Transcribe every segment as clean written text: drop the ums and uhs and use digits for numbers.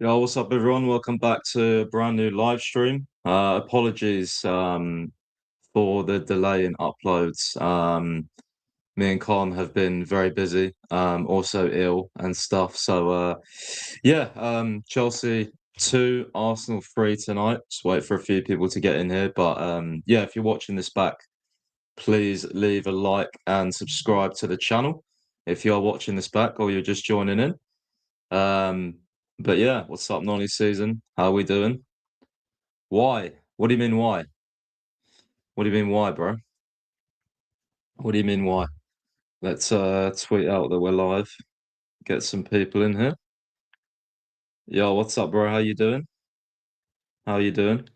Yo, what's up, everyone? Welcome back to a brand new live stream. Apologies for the delay in uploads. Me and Con have been very busy, also ill and stuff. Yeah, Chelsea 2, Arsenal 3 tonight. Just wait for a few people to get in here. But yeah, if you're watching this back, please leave a like and subscribe to the channel if you're watching this back or you're just joining in. Um, but yeah, what's up, Nolly season? How are we doing? Why? What do you mean why? What do you mean why, bro? What do you mean why? Let's tweet out that we're live. Get some people in here. Yo, what's up, bro? How you doing? How you doing?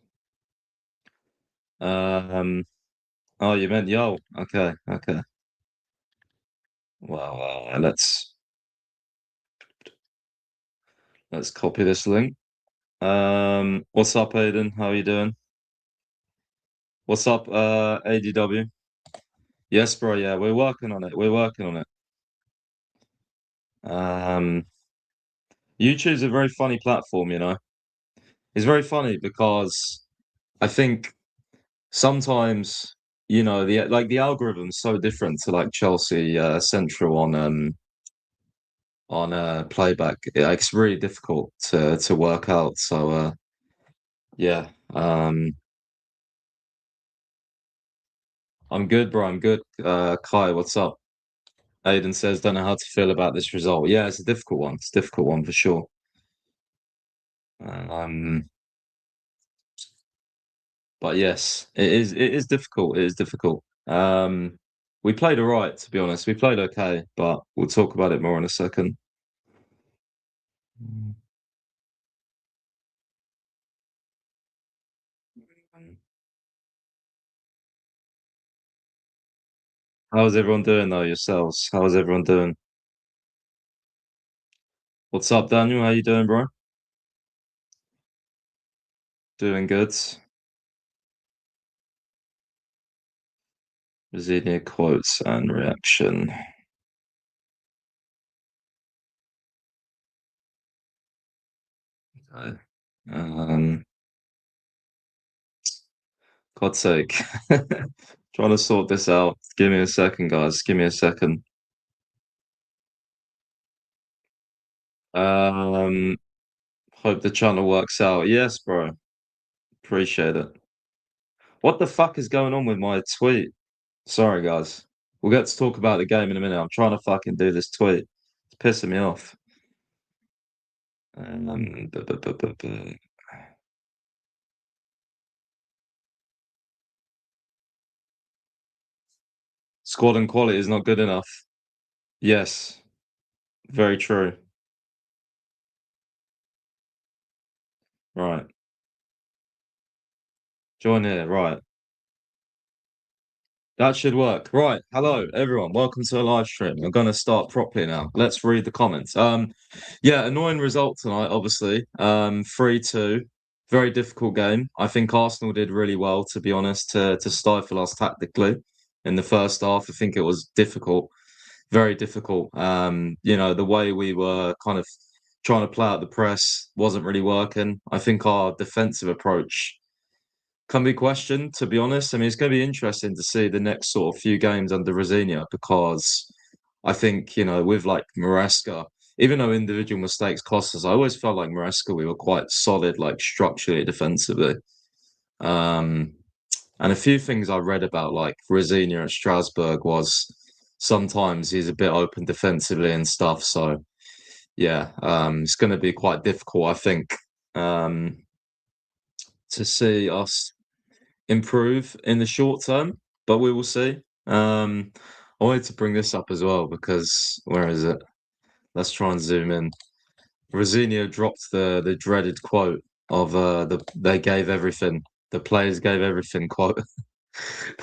Um, oh, you meant yo. Okay, okay. Well, let's copy this link. What's up, Aiden? How you doing? What's up, ADW? Yes, bro. Yeah, we're working on it. We're working on it. Um, YouTube's a very funny platform, you know. It's very funny because I think sometimes, the algorithm's so different to like Chelsea Central on playback. It's really difficult to work out. Yeah. I'm good, bro. I'm good. Kai, what's up? Aiden says, don't know how to feel about this result. Yeah, it's a difficult one. It's a difficult one for sure. Um, but yes, it is difficult. It is difficult. We played all right, to be honest. We played okay, but we'll talk about it more in a second. How's everyone doing though, yourselves? How's everyone doing? What's up, Daniel? How you doing, bro? Doing good. Xenia quotes and reaction. Okay. Um, God's sake. Trying to sort this out. Give me a second, guys. Give me a second. Um, Hope the channel works out. Yes, bro. Appreciate it. What the fuck is going on with my tweet? Sorry, guys. We'll get to talk about the game in a minute. I'm trying to fucking do this tweet. It's pissing me off. Bu- bu- bu- bu- bu- Squad and quality is not good enough. Yes, very true. Right. Join here. Right. That should work. Right. Hello, everyone. Welcome to a live stream. I'm going to start properly now. Let's read the comments. Yeah, annoying result tonight, obviously. 3-2. Very difficult game. I think Arsenal did really well, to be honest, to stifle us tactically in the first half. I think it was difficult, very difficult. The way we were kind of trying to play out the press wasn't really working. I think our defensive approach can be questioned, to be honest. I mean, it's going to be interesting to see the next sort of few games under Rosinia because I think, with like Maresca, even though individual mistakes cost us, I always felt like Maresca, we were quite solid, like structurally, defensively. Um, and a few things I read about like Rosinia at Strasbourg was sometimes he's a bit open defensively and stuff. So yeah, it's going to be quite difficult, I think, um, to see us improve in the short term, but we will see. I wanted to bring this up as well because where is it? Let's try and zoom in. Rosino dropped the dreaded quote of they gave everything. The players gave everything quote.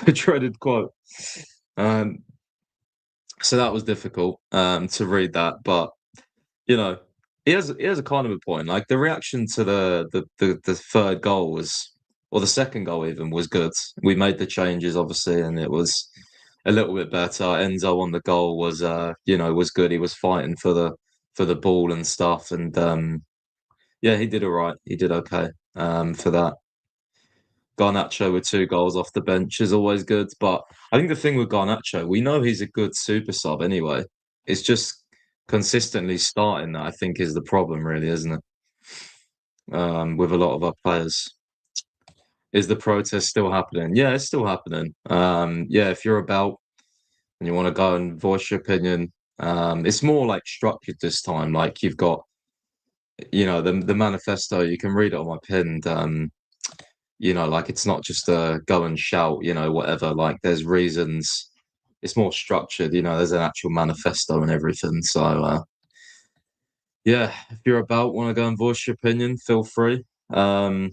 The dreaded quote. Um, so that was difficult to read that, but you know, he has a kind of a point. Like the reaction to the third goal was, or the second goal even was good. We made the changes obviously, and it was a little bit better. Enzo on the goal was was good. He was fighting for the ball and stuff, and Yeah, he did all right. He did okay. For that. Garnacho with 2 goals off the bench is always good. But I think the thing with Garnacho, we know he's a good super sub anyway. It's just consistently starting that I think is the problem, really, isn't it? With a lot of our players. Is the protest still happening? Yeah, it's still happening. Yeah, if you're about and you want to go and voice your opinion, it's more like structured this time. Like you've got, the manifesto. You can read it on my pinned. Like it's not just a go and shout, whatever. Like there's reasons. It's more structured. There's an actual manifesto and everything. So yeah, if you're about want to go and voice your opinion, feel free. Um,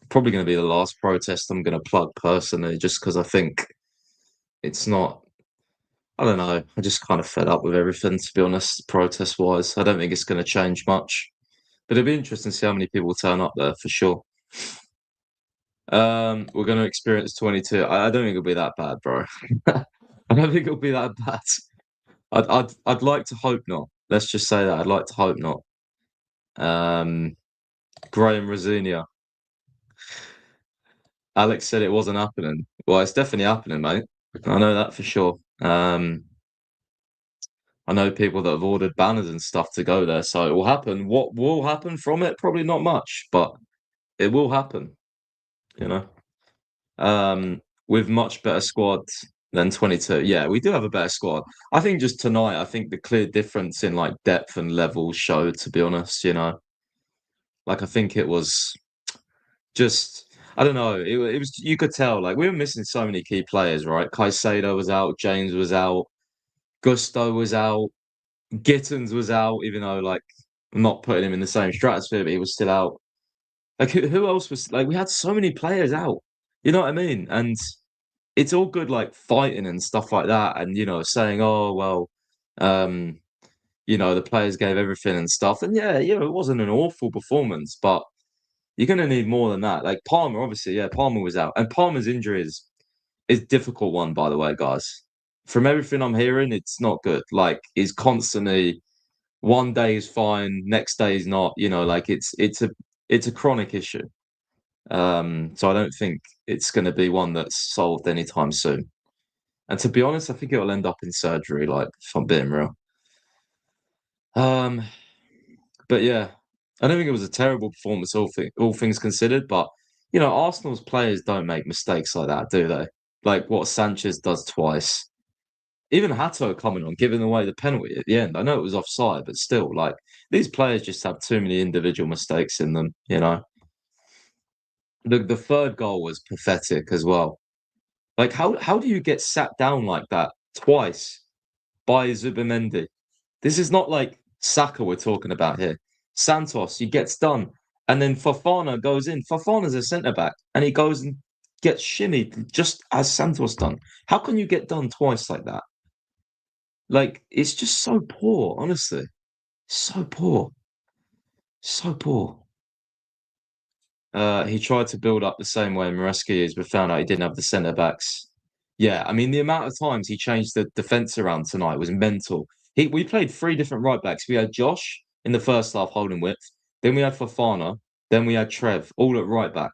Probably going to be the last protest I'm going to plug personally, just because I think it's not. I don't know. I just kind of fed up with everything, to be honest, protest wise. I don't think it's going to change much, but it'd be interesting to see how many people turn up there for sure. We're going to experience 22. I don't think it'll be that bad, bro. I don't think it'll be that bad. I'd like to hope not. Let's just say that I'd like to hope not. Um, Graham Rosinia. Alex said it wasn't happening. Well, it's definitely happening, mate. I know that for sure. I know people that have ordered banners and stuff to go there, so it will happen. What will happen from it? Probably not much, but it will happen, you know. With much better squad than 22. Yeah, we do have a better squad. I think just tonight, I think the clear difference in like depth and level showed, to be honest, Like I think it was just I don't know. It was you could tell like we were missing so many key players, right? Caicedo was out, James was out, Gusto was out. Gittins was out, even though like I'm not putting him in the same stratosphere, but he was still out. Like who else was like we had so many players out. You know what I mean? And it's all good like fighting and stuff like that, and saying, oh well, um, the players gave everything and stuff. And yeah, it wasn't an awful performance, but you're gonna need more than that. Like Palmer, obviously, yeah, Palmer was out. And Palmer's injury is difficult one, by the way, guys. From everything I'm hearing, it's not good. Like he's constantly one day is fine, next day is not. Like it's a chronic issue. So I don't think it's going to be one that's solved anytime soon. And to be honest, I think it'll end up in surgery. Like if I'm being real. Um, but yeah, I don't think it was a terrible performance, all things considered. But Arsenal's players don't make mistakes like that, do they? Like what Sanchez does twice. Even Hato coming on, giving away the penalty at the end. I know it was offside, but still, like these players just have too many individual mistakes in them. The third goal was pathetic as well. Like how do you get sat down like that twice by Zubimendi? This is not like Saka we're talking about here. Santos, he gets done, and then Fofana goes in. Fofana's a centre back, and he goes and gets shimmied just as Santos done. How can you get done twice like that? Like it's just so poor, honestly. So poor. So poor. He tried to build up the same way Maresca is, but found out he didn't have the centre backs. Yeah, I mean the amount of times he changed the defence around tonight was mental. We played 3 different right backs. We had Josh in the first half holding width, then we had Fofana, then we had Trev, all at right back.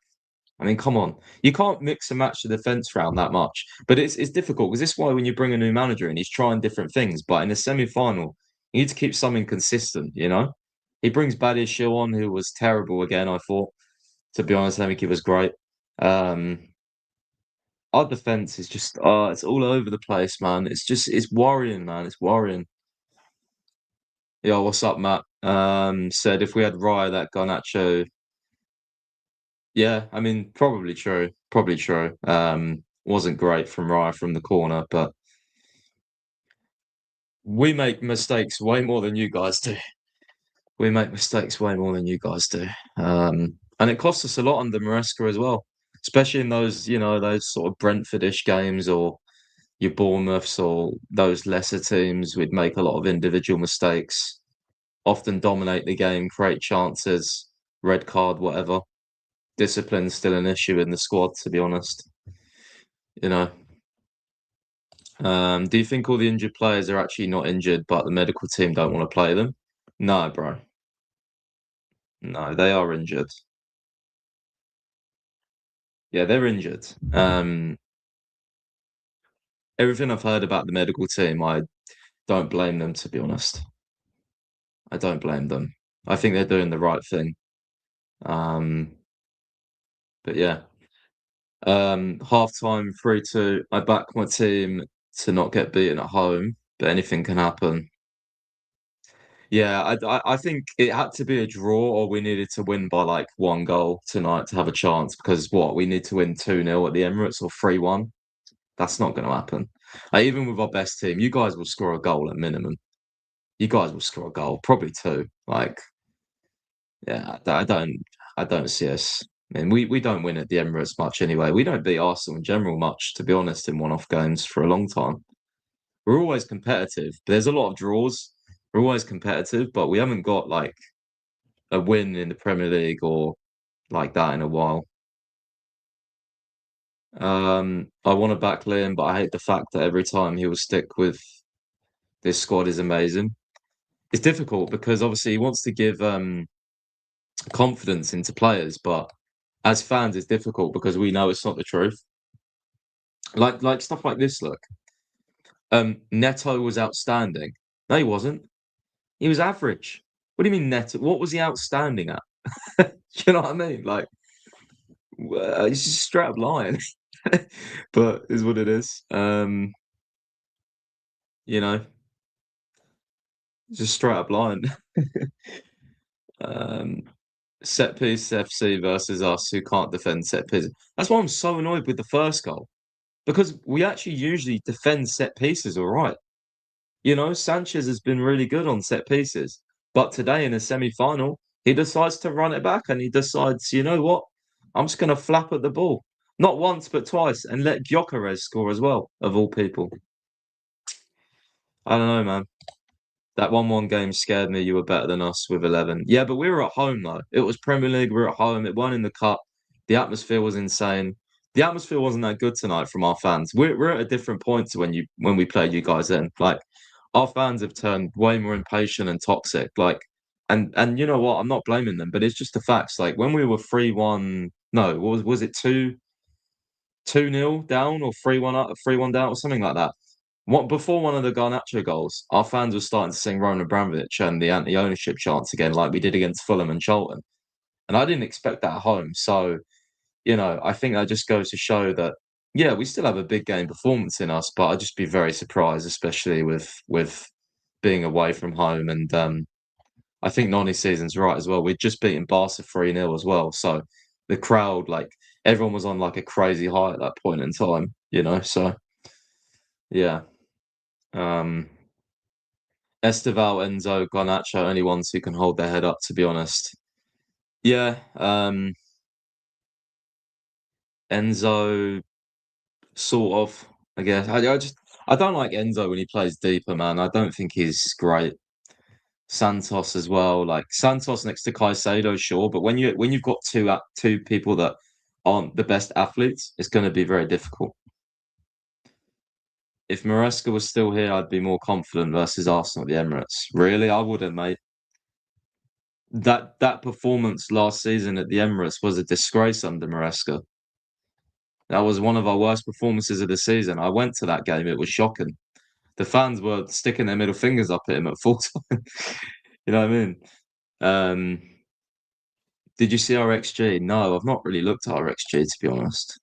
I mean, come on. You can't mix and match the defence round that much. But it's difficult because this is why when you bring a new manager in, he's trying different things. But in a semi-final, you need to keep something consistent. He brings Badiashile on, who was terrible again, I thought. To be honest, I think he was great. Um, our defence is just it's all over the place, man. It's worrying, man. It's worrying. Yeah, what's up, Matt? Said if we had Raya, that Garnacho. Yeah, I mean, probably true. Probably true. Wasn't great from Raya from the corner, but we make mistakes way more than you guys do. We make mistakes way more than you guys do. And it costs us a lot under Maresca as well, especially in those sort of Brentfordish games or your Bournemouths or those lesser teams. We'd make a lot of individual mistakes, often dominate the game, create chances, red card, whatever. Discipline's still an issue in the squad, to be honest. You know. Do you think all the injured players are actually not injured, but the medical team don't want to play them? No, bro. No, they are injured. Yeah, they're injured. Everything I've heard about the medical team, I don't blame them, to be honest. I don't blame them. I think they're doing the right thing. Um, but yeah, halftime 3-2. I back my team to not get beaten at home, but anything can happen. Yeah, I think it had to be a draw, or we needed to win by like one goal tonight to have a chance. Because what we need to win 2-0 at the Emirates or 3-1. That's not going to happen. Even with our best team, you guys will score a goal at minimum. You guys will score a goal, probably two. Like, yeah, I don't see us. I mean, we don't win at the Emirates much anyway. We don't beat Arsenal in general much, to be honest, in one-off games for a long time. We're always competitive. There's a lot of draws. We're always competitive, but we haven't got like a win in the Premier League or like that in a while. I want to back Liam, but I hate the fact that every time he will stick with this squad is amazing. It's difficult because obviously he wants to give confidence into players, but as fans, it's difficult because we know it's not the truth. Like stuff like this. Look, Neto was outstanding. No, he wasn't. He was average. What do you mean Neto? What was he outstanding at? Do you know what I mean? Like, he's just straight up lying. But is what it is. You know, just straight up lying. Um, Set piece FC versus us who can't defend set pieces. That's why I'm so annoyed with the first goal because we actually usually defend set pieces all right. You know, Sanchez has been really good on set pieces, but today in a semi-final, he decides to run it back and he decides, you know what? I'm just going to flap at the ball, not once but twice, and let Gyökeres score as well, of all people. I don't know, man. That 1-1 game scared me. You were better than us with 11. Yeah, but we were at home, though. It was Premier League. We were at home. It won in the cup. The atmosphere was insane. The atmosphere wasn't that good tonight from our fans. We're at a different point to when we played you guys in. Like, our fans have turned way more impatient and toxic. Like, and you know what? I'm not blaming them, but it's just the facts. Like, when we were 3-1, no, was it 2-0 down or 3-1 up, 3-1 down or something like that? What before one of the Garnacho goals, our fans were starting to sing Roman Abramovich and the anti-ownership chants again, like we did against Fulham and Charlton. And I didn't expect that at home. So, you know, I think that just goes to show that, yeah, we still have a big game performance in us, but I'd just be very surprised, especially with being away from home. And I think Noni season's right as well. We'd just beaten Barca 3-0 as well. So the crowd, like everyone was on like a crazy high at that point in time, you know. So yeah. Um Estival, Enzo, Garnacho, only ones who can hold their head up, to be honest. Yeah, Enzo, sort of, I guess. I don't like Enzo when he plays deeper, man. I don't think he's great. Santos as well, like Santos next to Caicedo, sure, but when you've got two people that aren't the best athletes, it's going to be very difficult. If Maresca was still here, I'd be more confident versus Arsenal at the Emirates. Really, I wouldn't, mate. That performance last season at the Emirates was a disgrace under Maresca. That was one of our worst performances of the season. I went to that game; it was shocking. The fans were sticking their middle fingers up at him at full time. You know what I mean? Um, did you see our XG? No, I've not really looked at our XG to be honest.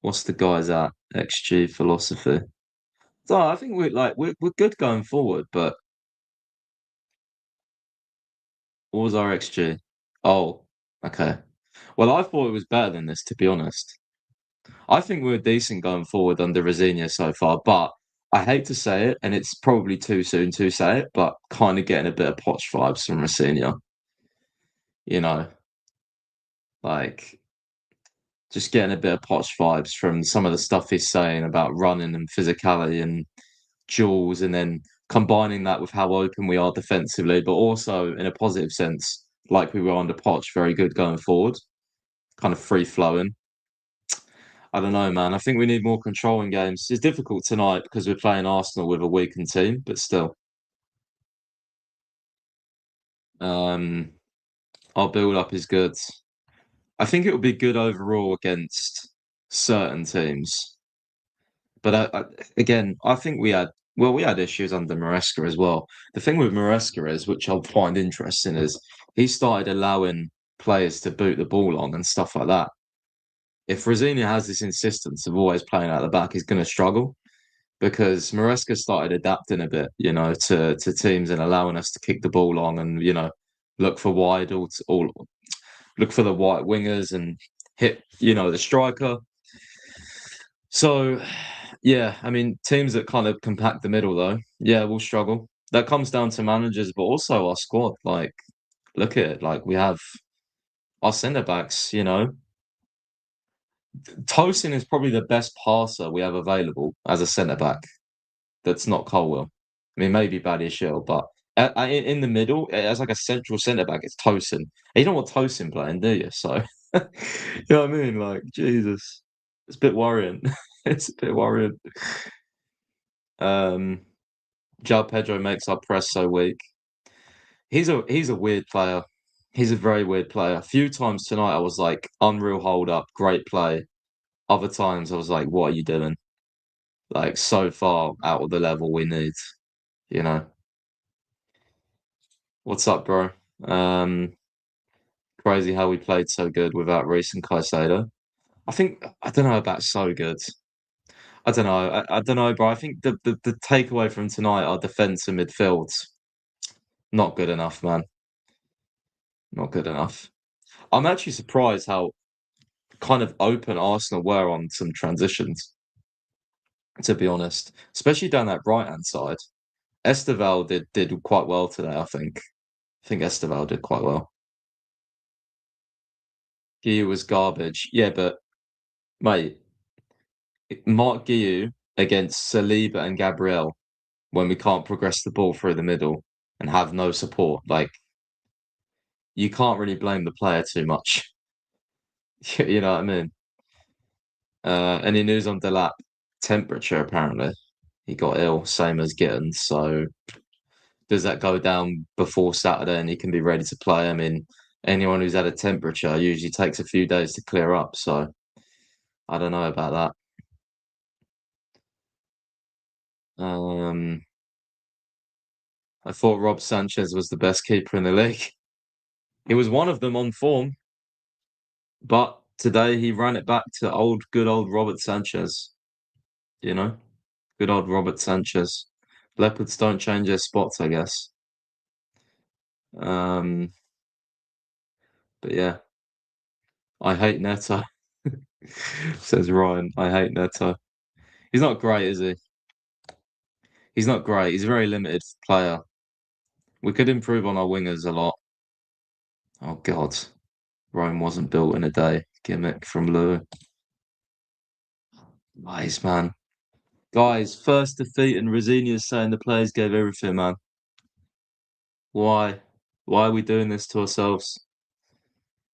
What's the guys at XG philosophy? So I think we're good going forward, but what was our XG? Oh, okay. Well, I thought it was better than this, to be honest. I think we were decent going forward under Rosinia so far, but I hate to say it, and it's probably too soon to say it, but kind of getting a bit of Poch vibes from Rosinia. You know, like just getting a bit of Poch vibes from some of the stuff he's saying about running and physicality and duels, and then combining that with how open we are defensively, but also in a positive sense, like we were under Poch, very good going forward, kind of free flowing. I don't know, man. I think we need more control in games. It's difficult tonight because we're playing Arsenal with a weakened team, but still. Um, our build up is good. I think it will be good overall against certain teams. But again, I think we had issues under Maresca as well. The thing with Maresca is, which I find interesting, is he started allowing players to boot the ball on and stuff like that. If Rosina has this insistence of always playing out the back, he's going to struggle because Maresca started adapting a bit, to teams and allowing us to kick the ball on and look for wide or look for the wide wingers and hit the striker. So, yeah, I mean, teams that kind of compact the middle, though, yeah, will struggle. That comes down to managers, but also our squad. Like, look at it. Like, we have our centre backs, Tosin is probably the best passer we have available as a centre back that's not Colwell. I mean, maybe Badiashile, but in the middle, as like a central centre back, it's Tosin. You don't want Tosin playing, do you? So, you know what I mean? Like, Jesus, it's a bit worrying. It's a bit worrying. Um, João Pedro makes our press so weak. He's a weird player. He's a very weird player. A few times tonight, I was like, unreal hold up, great play. Other times, I was like, what are you doing? Like, so far out of the level we need, you know? What's up, bro? Um, Crazy how we played so good without Reece and Caicedo. I don't know about so good. I don't know. I don't know, bro. I think the takeaway from tonight, our defense and midfield, not good enough, man. Not good enough. I'm actually surprised how kind of open Arsenal were on some transitions, to be honest. Especially down that right hand side. Esteval did quite well today, I think. I think Esteval did quite well. He was garbage. Yeah, but mate, Mark Guiu against Saliba and Gabriel when we can't progress the ball through the middle and have no support. Like, you can't really blame the player too much. You know what I mean? Any news on Delap? Temperature, apparently. He got ill, same as Gittins. So, does that go down before Saturday and he can be ready to play? I mean, anyone who's had a temperature usually takes a few days to clear up. So, I don't know about that. I thought Rob Sanchez was the best keeper in the league. He was one of them on form, but today he ran it back to good old Robert Sanchez. You know, good old Robert Sanchez. Leopards don't change their spots, I guess. Um, but yeah, I hate Neto. Says Ryan. I hate Neto. He's not great, is he? He's not great. He's a very limited player. We could improve on our wingers a lot. Oh God, Rome wasn't built in a day. Gimmick from Lou. Nice man. Guys, first defeat and Rosinia's saying the players gave everything, man. Why? Why are we doing this to ourselves?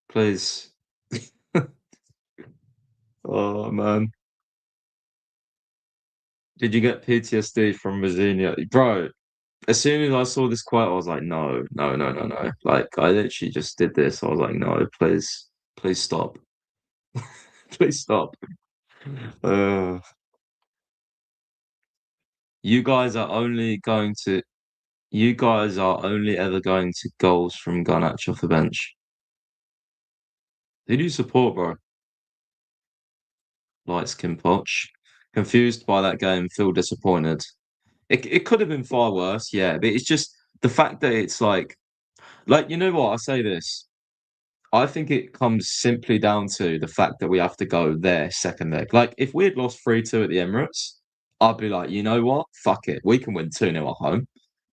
Please. Oh man. Did you get PTSD from Rosinia? Bro, as soon as I saw this quote, I was like, no, no, no, no, no. Like I literally just did this. I was like, no, please, please stop. Please stop. Uh, you guys are only going to you guys are only ever going to goals from Garnacho off the bench. Who do you support, bro? Light skin Poch. Confused by that game, feel disappointed. It could have been far worse, yeah, but it's just the fact that it's like you know what, I say this. I think it comes simply down to the fact that we have to go there second leg. Like if we had lost 3-2 at the Emirates, I'd be like, you know what? Fuck it. We can win 2-0 at home.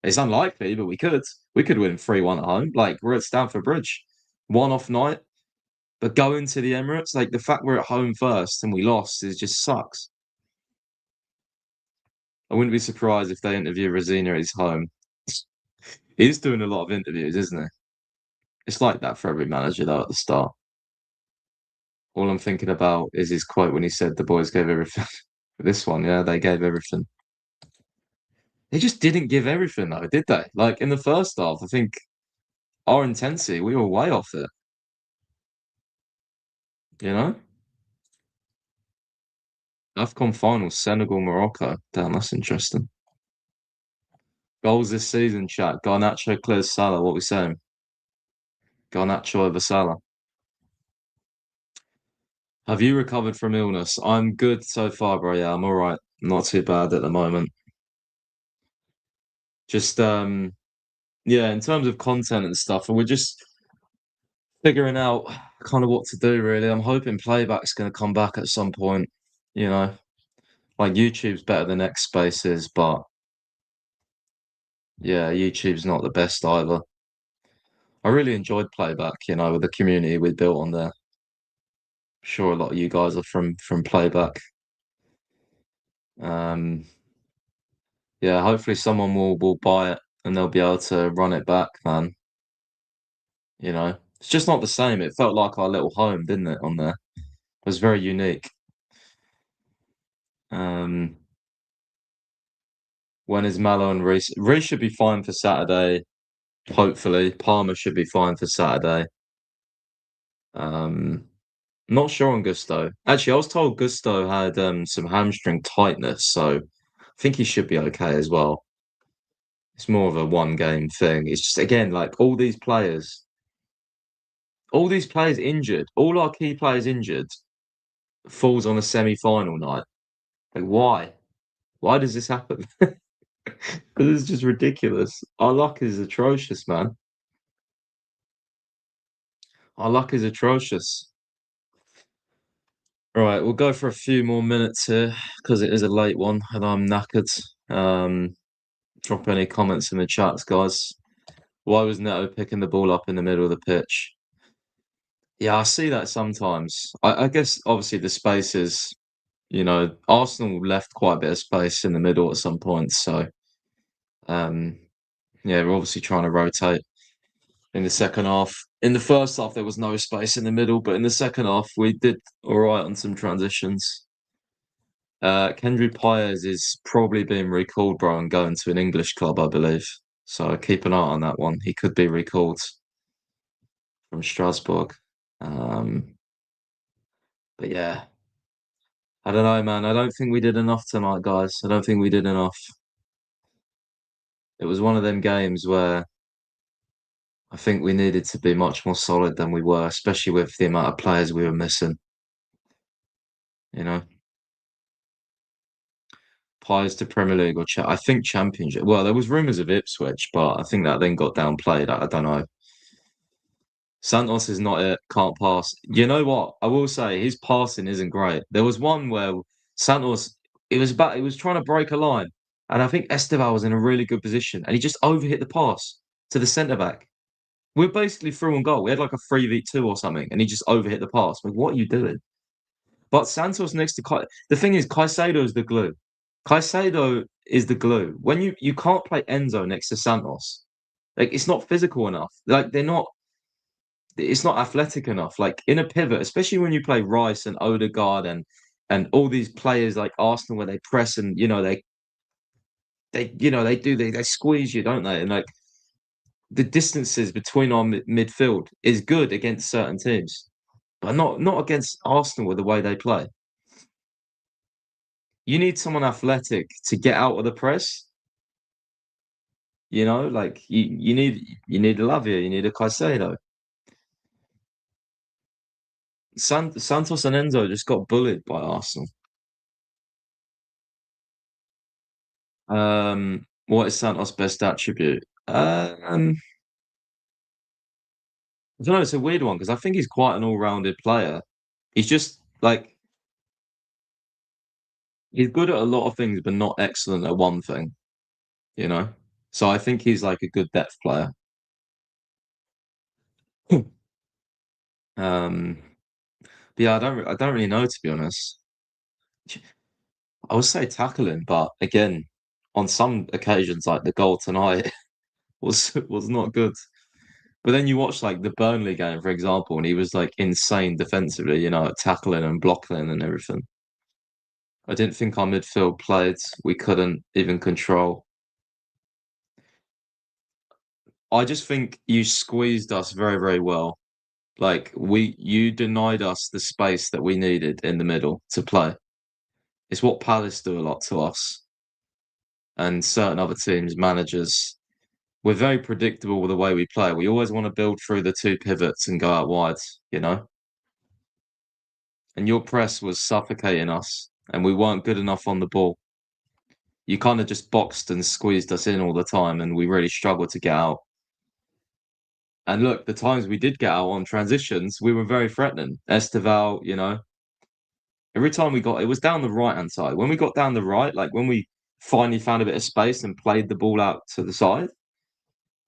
It's unlikely, but we could. We could win 3-1 at home. Like we're at Stamford Bridge. One off night. But going to the Emirates, like the fact we're at home first and we lost is just sucks. I wouldn't be surprised if they interview Rosina at his home. He's doing a lot of interviews, isn't he? It's like that for every manager though at the start. All I'm thinking about is his quote when he said the boys gave everything. This one, yeah, they gave everything. They just didn't give everything though, did they? Like in the first half, I think our intensity, we were way off it, you know? AFCON final, Senegal, Morocco. Damn, that's interesting. Goals this season, chat. Garnacho clears Salah. What we saying? Garnacho over Salah. Have you recovered from illness? I'm good so far, bro. Yeah, I'm all right. Not too bad at the moment. Just yeah, in terms of content and stuff, we're just figuring out kind of what to do, really. I'm hoping playback's going to come back at some point. You know, like YouTube's better than X Spaces, but yeah, YouTube's not the best either. I really enjoyed playback, with the community we built on there. Sure, a lot of you guys are from playback. Um, yeah, hopefully someone will buy it and they'll be able to run it back, man. It's just not the same. It felt like our little home, didn't it, on there? It was very unique. Um, when is Mallow and Reece? Reece should be fine for Saturday, hopefully. Palmer should be fine for Saturday. Um, not sure on Gusto. Actually, I was told Gusto had some hamstring tightness, so I think he should be okay as well. It's more of a one game thing. It's just again like all these players injured, all our key players injured, falls on a semi-final night. Like why? Why does this happen? This is just ridiculous. Our luck is atrocious, man. Our luck is atrocious. Right, we'll go for a few more minutes here because it is a late one and I'm knackered. Um, drop any comments in the chats, guys. Why was Neto picking the ball up in the middle of the pitch? Yeah, I see that sometimes. I guess obviously the spaces, Arsenal left quite a bit of space in the middle at some points. So, um, yeah, we're obviously trying to rotate in the second half. In the first half, there was no space in the middle, but in the second half, we did all right on some transitions. Kendry Paez is probably being recalled, bro, and going to an English club, I believe. So keep an eye on that one. He could be recalled from Strasbourg. Um, but yeah, I don't know, man. I don't think we did enough tonight, guys. I don't think we did enough. It was one of them games where I think we needed to be much more solid than we were, especially with the amount of players we were missing. You know, Pies to Premier League or I think Championship. Well, there was rumours of Ipswich, but I think that then got downplayed. I don't know. Santos is not it. Can't pass. You know what? I will say his passing isn't great. There was one where Santos. It was trying to break a line, and I think Esteval was in a really good position, and he just overhit the pass to the centre back. We're basically through on goal. We had like a 3v2 or something, and he just overhit the pass. Like, what are you doing? But Santos next to the thing is, Caicedo is the glue. Caicedo is the glue. When you can't play Enzo next to Santos, like it's not physical enough. Like they're not. It's not athletic enough. Like in a pivot, especially when you play Rice and Odegaard and all these players like Arsenal where they press and they squeeze you, don't they? And like the distances between our midfield is good against certain teams, but not against Arsenal with the way they play. You need someone athletic to get out of the press. Like you need a Lavia, you need a Caicedo. Santos and Enzo just got bullied by Arsenal. What is Santos' best attribute? I don't know. It's a weird one because I think he's quite an all-rounded player. He's just like he's good at a lot of things, but not excellent at one thing. You know. So I think he's like a good depth player. Um, but yeah, I don't really know to be honest. I would say tackling, but again, on some occasions, like the goal tonight was not good. But then you watch like the Burnley game, for example, and he was like insane defensively, tackling and blocking and everything. I didn't think our midfield played. We couldn't even control. I just think you squeezed us very, very well. Like you denied us the space that we needed in the middle to play. It's what Palace do a lot to us and certain other teams, managers. We're very predictable with the way we play. We always want to build through the two pivots and go out wide, you know? And your press was suffocating us and we weren't good enough on the ball. You kind of just boxed and squeezed us in all the time and we really struggled to get out. And look, the times we did get out on transitions, we were very threatening. Esteval, every time we got, it was down the right hand side. When we got down the right, like when we finally found a bit of space and played the ball out to the side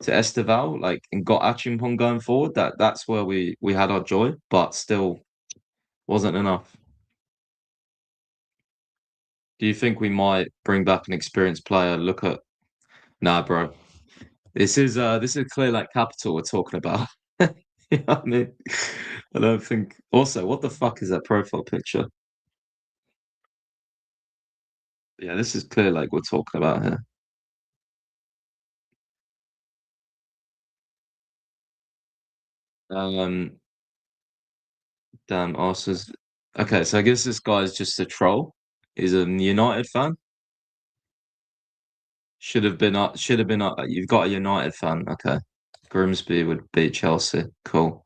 to Esteval, like and got Achimpong going forward, that's where we had our joy, but still wasn't enough. Do you think we might bring back an experienced player? Look at nah, bro. This is clear like capital we're talking about. You know what I mean? I don't think. Also, what the fuck is that profile picture? Yeah, this is clear like we're talking about here. Um, damn, Arsenal's. Okay, so I guess this guy's just a troll. He's a United fan. Should have been up. Should have been up. You've got a United fan. Okay, Grimsby would beat Chelsea. Cool.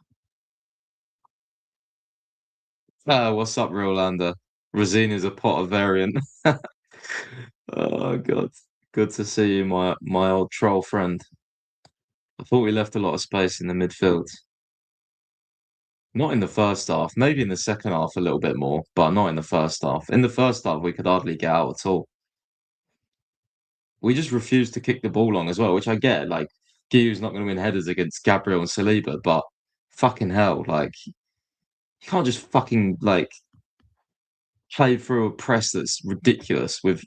What's up, Rolanda? Rosini's a Potter variant. Oh God, good to see you, my old troll friend. I thought we left a lot of space in the midfield. Not in the first half, maybe in the second half a little bit more, but not in the first half. In the first half, we could hardly get out at all. We just refused to kick the ball long as well, which I get. Like, Guiu's not going to win headers against Gabriel and Saliba, but fucking hell, like, you can't just fucking, like, play through a press that's ridiculous with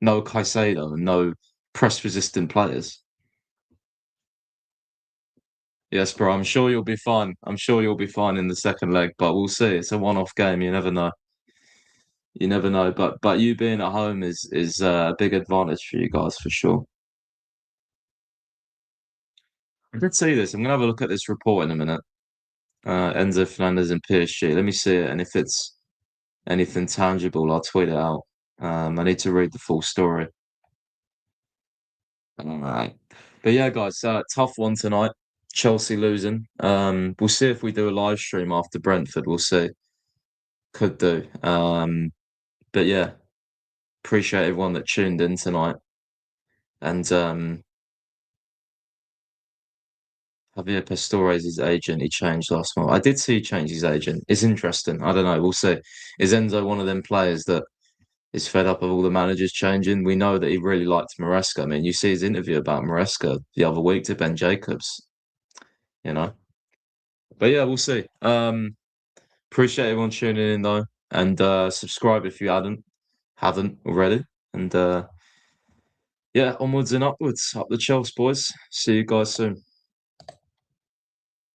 no Caicedo and no press resistant players. Yes, bro, I'm sure you'll be fine. I'm sure you'll be fine in the second leg, but we'll see. It's a one-off game. You never know. You never know. But you being at home is a big advantage for you guys for sure. I did see this. I'm gonna have a look at this report in a minute. Enzo Fernandez and PSG. Let me see it, and if it's anything tangible, I'll tweet it out. I need to read the full story. All right. But yeah, guys, tough one tonight. Chelsea losing. We'll see if we do a live stream after Brentford. We'll see. Could do. But yeah, appreciate everyone that tuned in tonight. And Javier Pastores' agent, he changed last month. I did see he changed his agent. It's interesting. I don't know. We'll see. Is Enzo one of them players that is fed up of all the managers changing? We know that he really liked Maresca. I mean, you see his interview about Maresca the other week to Ben Jacobs, you know. But yeah, we'll see. Appreciate everyone tuning in though. And subscribe if you haven't already. And yeah, onwards and upwards, up the Chelsea boys. See you guys soon.